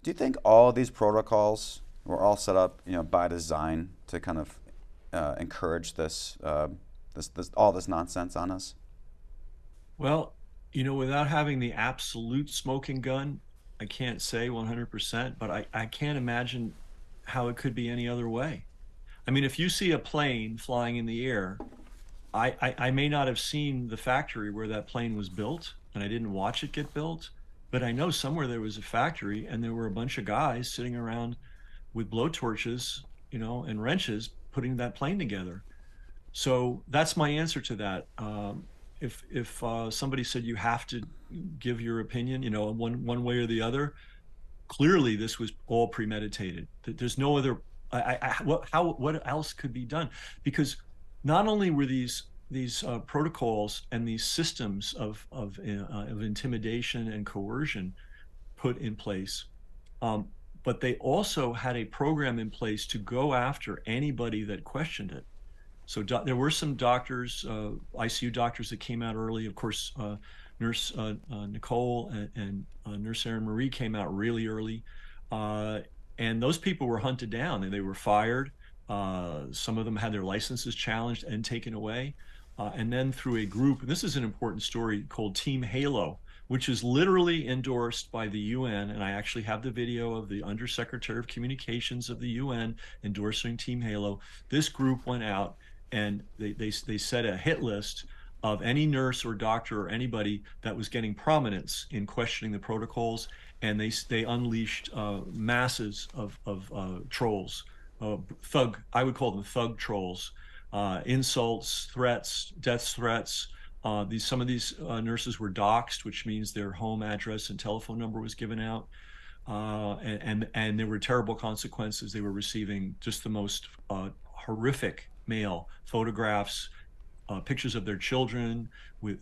Do you think all these protocols were all set up, by design to kind of encourage this all this nonsense on us? Well, without having the absolute smoking gun, I can't say 100%, but I can't imagine how it could be any other way. I mean, if you see a plane flying in the air, I may not have seen the factory where that plane was built, and I didn't watch it get built, but I know somewhere there was a factory and there were a bunch of guys sitting around with blowtorches, and wrenches putting that plane together. So that's my answer to that. If somebody said you have to give your opinion, one way or the other, clearly this was all premeditated. There's no other. What else could be done? Because not only were these protocols and these systems of intimidation and coercion put in place, um, but they also had a program in place to go after anybody that questioned it. So there were some doctors, ICU doctors that came out early. Of course, Nurse Nicole and Nurse Erin Marie came out really early. Uh, and those people were hunted down and they were fired. Some of them had their licenses challenged and taken away. And then through a group, and this is an important story called Team Halo, which is literally endorsed by the UN. And I actually have the video of the Undersecretary of Communications of the UN endorsing Team Halo. This group went out and they set a hit list of any nurse or doctor or anybody that was getting prominence in questioning the protocols, and they unleashed masses of trolls, thug. I would call them thug trolls, insults, threats, death threats. Some of these nurses were doxxed, which means their home address and telephone number was given out. And there were terrible consequences. They were receiving just the most horrific mail, photographs, pictures of their children with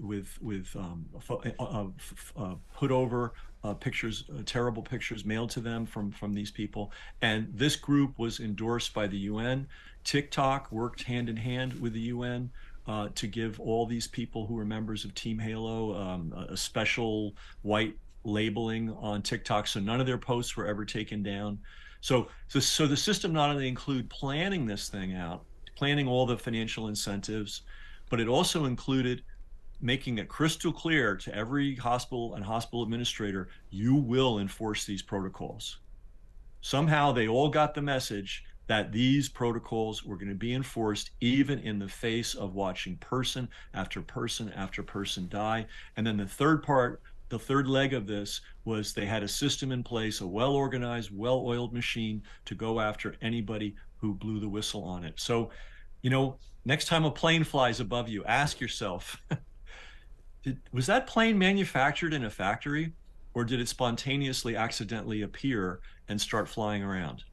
put over pictures, terrible pictures mailed to them from these people. And this group was endorsed by the UN. TikTok worked hand in hand with the UN. To give all these people who were members of Team Halo a special white labeling on TikTok, so none of their posts were ever taken down. So the system not only include planning this thing out, planning all the financial incentives, but it also included making it crystal clear to every hospital and hospital administrator, you will enforce these protocols. Somehow they all got the message that these protocols were going to be enforced even in the face of watching person after person after person die. And then the third leg of this was they had a system in place, a well organized, well oiled machine to go after anybody who blew the whistle on it. So, next time a plane flies above you, ask yourself, was that plane manufactured in a factory, or did it spontaneously, accidentally appear and start flying around?